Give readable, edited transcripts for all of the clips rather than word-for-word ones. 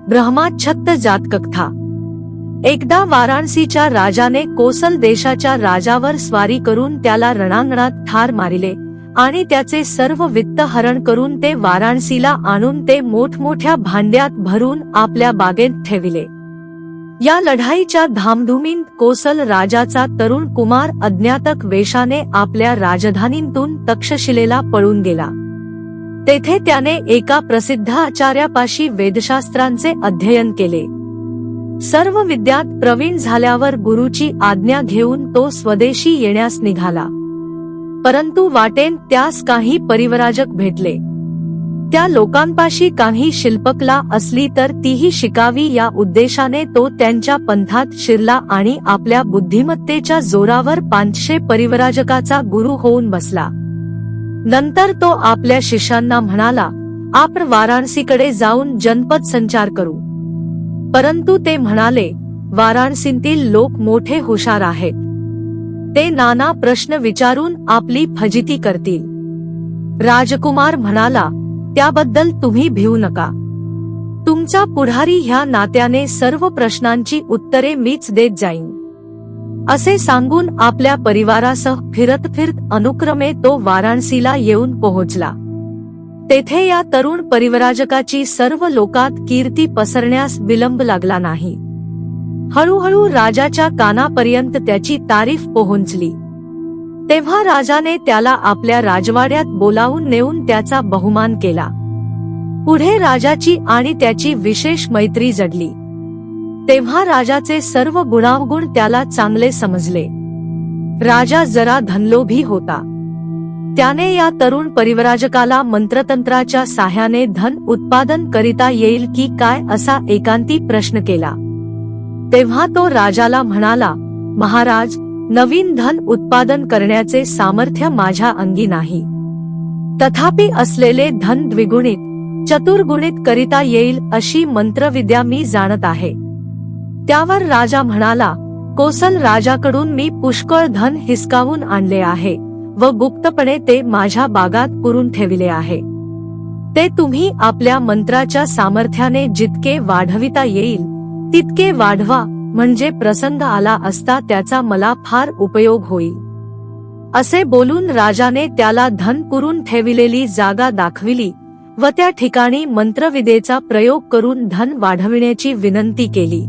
ब्रह्माच्छत्त जातकथा। एकदा वाराणसीच्या राजाने कोसल देशाच्या राजावर स्वारी करून त्याला रणांगणात ठार मारिले आणि त्याचे सर्व वित्त हरण करून ते वाराणसीला आणून ते मोठमोठ्या भांड्यात भरून आपल्या बागेत ठेविले। या लढाईच्या धामधुमीत कोसल राजाचा तरुण कुमार अज्ञातक वेशाने आपल्या राजधानीतून तक्षशिलेला पळून गेला। तेथे त्याने एका प्रसिद्ध आचार्यापाशी वेदशास्त्रांचे अध्ययन केले। सर्व विद्यात प्रवीण झाल्यावर गुरुची आज्ञा घेऊन तो स्वदेशी येण्यास निघाला, परंतु वाटेन त्यास काही परिवराजक भेटले। त्या लोकांपाशी काही शिल्पकला असली तर तीही शिकावी या उद्देशाने तो त्यांच्या पंथात शिरला आणि आपल्या बुद्धिमत्तेच्या जोरावर 500 परिवराजकाचा गुरु होऊन बसला। नंतर तो आपल्या शिष्यांना म्हणाला, आपण वाराणसीकडे जाऊन जनपद संचार करू। परंतु ते म्हणाले, वाराणसीतील लोक मोठे हुशार आहेत, ते नाना प्रश्न विचारून आपली फजिती करतील। राजकुमार म्हणाला, त्याबद्दल तुम्ही भिवू नका, तुमचा पुढारी ह्या नात्याने सर्व प्रश्नांची उत्तरे मीच देत जाईन। असे सांगून आपल्या परिवारासह फिरत अनुक्रमे तो वाराणसीला येऊन पोहोचला। तेथे या तरुण परिवराजकाची सर्व लोकात कीर्ती पसरण्यास विलंब लागला नाही। हळूहळू राजाच्या कानापर्यंत त्याची तारीफ पोहोचली। तेव्हा राजाने त्याला आपल्या राजवाड्यात बोलावून नेऊन त्याचा बहुमान केला। पुढे राजाची आणि त्याची विशेष मैत्री जडली। तेव्हा राजाचे सर्व गुणावगुण त्याला चांगले समजले। राजा जरा धनलोभी होता। त्याने या तरुण परिवराजकाला मंत्रतंत्राच्या साह्याने धन उत्पादन करिता येईल की काय असा एकांती प्रश्न केला। तेव्हा तो राजाला म्हणाला, महाराज, नवीन धन उत्पादन करण्याचे सामर्थ्य माझ्या अंगी नाही, तथापि असलेले धन द्विगुणित चतुर्गुणित करिता येईल अशी मंत्रविद्या मी जाणत आहे। त्यावर राजा म्हणाला, कोसल राजाकडून मी पुष्कळ धन हिसकावून आणले आहे व गुप्तपणे ते माझ्या बागात पुरून ठेविले आहे। ते तुम्ही आपल्या मंत्राच्या सामर्थ्याने जितके वाढविता येईल तितके वाढवा, म्हणजे प्रसंग आला असता त्याचा मला फार उपयोग होईल। असे बोलून राजाने त्याला धन पुरून ठेविलेली जागा दाखविली व त्या ठिकाणी मंत्रविद्येचा प्रयोग करून धन वाढविण्याची विनंती केली।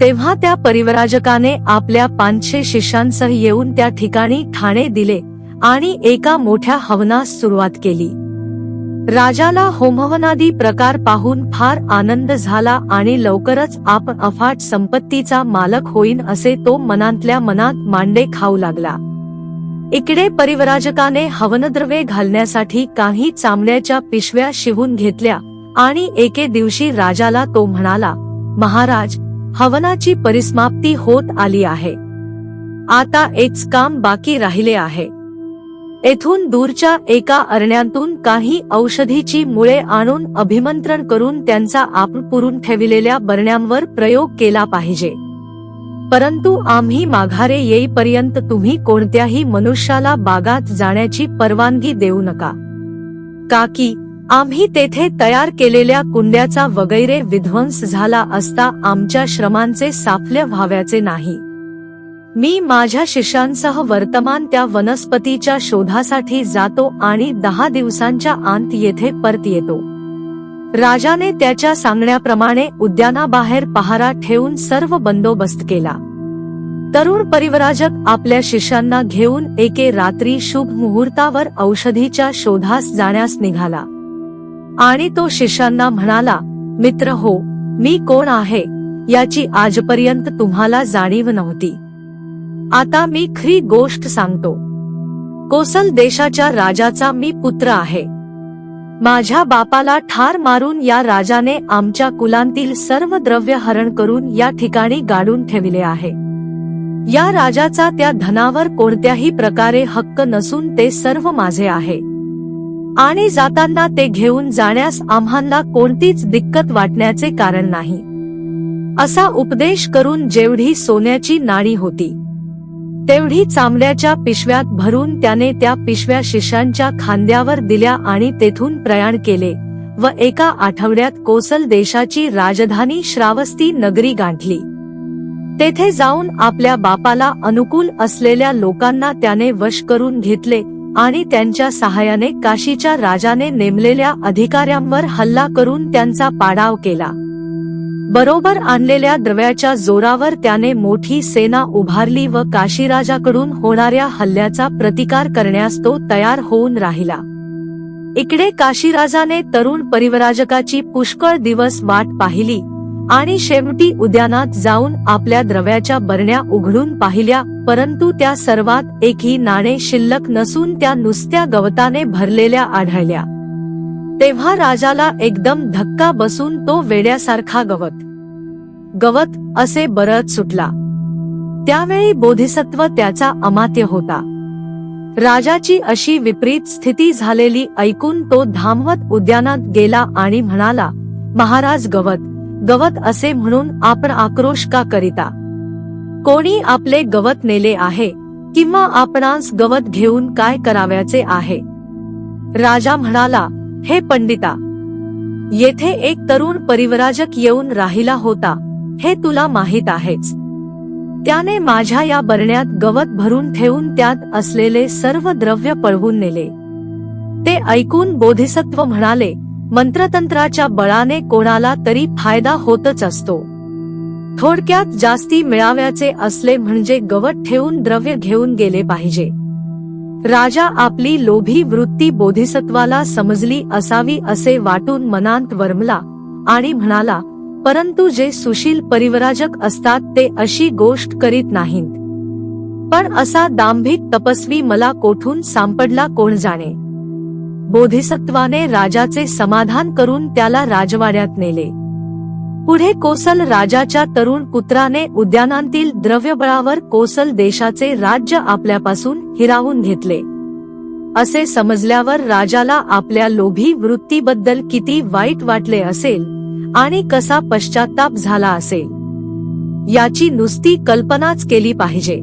तेव्हा त्या परिवराजकाने आपल्या 500 शिष्यांसह येऊन त्या ठिकाणी ठाणे दिले आणि एका मोठ्या हवनास सुरुवात केली। राजाला होमहवनादी प्रकार पाहून फार आनंद झाला आणि लवकरच आपण अफाट संपत्तीचा मालक होईन असे तो मनातल्या मनात मांडे खाऊ लागला। इकडे परिवराजकाने हवनद्रव्ये घालण्यासाठी काही चामड्याच्या पिशव्या शिवून घेतल्या आणि एके दिवशी राजाला तो म्हणाला, महाराज, हवनाची परिसमाप्ती होत आली आहे, आता एकच काम बाकी राहिले आहे। येथून दूरच्या एका अरण्यातून काही औषधीची मुळे आणून अभिमंत्रण करून त्यांचा आपण पुरून ठेविलेल्या बरण्यांवर प्रयोग केला पाहिजे। परंतु आम्ही माघारे येईपर्यंत तुम्ही कोणत्याही मनुष्याला बागात जाण्याची परवानगी देऊ नका, का की आम्ही तेथे तयार केलेल्या कुंड्याचा वगैरे विध्वंस झाला असता आमच्या श्रमांचे साफल्य व्हावयाचे नाही। मी माझ्या शिष्यांसह वर्तमान त्या वनस्पतीच्या शोधासाठी जातो आणि 10 दिवसांच्या आंत येथे परत येतो। राजाने त्याच्या सांगण्याप्रमाणे उद्यानाबाहेर पहारा ठेवून सर्व बंदोबस्त केला। तरुण परिवराजक आपल्या शिष्यांना घेऊन एके रात्री शुभ मुहूर्तावर औषधीच्या शोधास जाण्यास निघाला आणि तो शिष्यांना म्हणाला, मित्र हो, मी कोण आहे याची आजपर्यंत तुम्हाला जाणीव नव्हती। आता मी खरी गोष्ट सांगतो। कोसल देशाच्या राजाचा मी पुत्र आहे। माझ्या बापाला ठार मारून या राजाने आमच्या कुलांतील सर्व द्रव्य हरण करून या ठिकाणी गाडून ठेविले आहे। या राजाचा त्या धनावर कोणत्याही प्रकारे हक्क नसून ते सर्व माझे आहे आणि जाताना ते घेऊन जाण्यास आम्हाला कोणतीच दिक्कत वाटण्याचे कारण नाही। असा उपदेश करून जेवढी सोन्याची नाणी होती तेवढी चामड्याच्या पिशव्यात भरून त्याने त्या पिशव्या शिष्यांच्या खांद्यावर दिल्या आणि तेथून प्रयाण केले व एका आठवड्यात कोसल देशाची राजधानी श्रावस्ती नगरी गाठली. तेथे जाऊन आपल्या बापाला अनुकूल असलेल्या लोकांना त्याने वश करून घेतले आणि त्यांच्या सहाय्याने काशीच्या राजाने नेमलेल्या अधिकाऱ्यांवर हल्ला करून त्यांचा पाडाव केला. बरोबर आणलेल्या द्रव्याच्या जोरावर त्याने मोठी सेना उभारली व काशीराजाकडून होणाऱ्या हल्ल्याचा प्रतिकार करण्यास तो तयार होऊन राहिला. इकडे काशीराजाने तरुण परिव्राजकाची पुष्कळ दिवस वाट पाहिली आणि शेवटी उद्यानात जाऊन आपल्या द्रव्याच्या बरण्या उघडून पाहिल्या, परंतु त्या सर्वात एकही नाणे शिल्लक नसून त्या नुसत्या गवताने भरलेल्या आढळल्या. तेव्हा राजाला एकदम धक्का बसून तो वेड्यासारखा गवत असे बरळत सुटला. त्यावेळी बोधिसत्व त्याचा अमात्य होता. राजाची अशी विपरीत स्थिती झालेली ऐकून तो धामवत उद्यानात गेला आणि म्हणाला, महाराज, गवत असे म्हणून आपण आक्रोश का करिता? कोणी आपले गवत नेले आहे किंवा आपणास गवत घेऊन काय करावयाचे आहे? राजा म्हणाला, हे पंडिता, येथे एक तरुण परिव्राजक येऊन राहिला होता, हे तुला माहीत आहेच. त्याने माझ्या या बरण्यात गवत भरून ठेवून त्यात असलेले सर्व द्रव्य पळवून नेले. ते ऐकून बोधिसत्व म्हणाले, मंत्रतंत्राच्या बळाने कोणाला तरी फायदा होतच असतो. थोडक्यात जास्ती मिळाव्याचे असले म्हणजे गवत ठेवून द्रव्य घेऊन गेले पाहिजे. राजा आपली लोभी वृत्ती बोधिसत्वाला समजली असावी असे वाटून मनांत वरमला आणि म्हणाला, परंतु जे सुशील परिव्राजक असतात ते अशी गोष्ट करीत नाहीत. पण असा दांभिक तपस्वी मला कोठून सापडला कोण जाणे. बोधिसत्वाने राजाचे समाधान करून त्याला राजवाड्यात नेले. पुढे कोसल राजाच्या तरुण पुत्राने उद्यानांतील द्रव्यबळावर कोसल देशाचे राज्य आपल्यापासून हिरावून घेतले. असे समजल्यावर राजाला आपल्या लोभी वृत्तीबद्दल किती वाईट वाटले असेल आणि कसा पश्चात्ताप झाला असेल, याची नुसती कल्पनाच केली पाहिजे.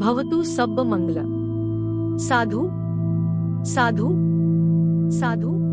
भवतु सब्ब मंगल. साधू साधू साधू.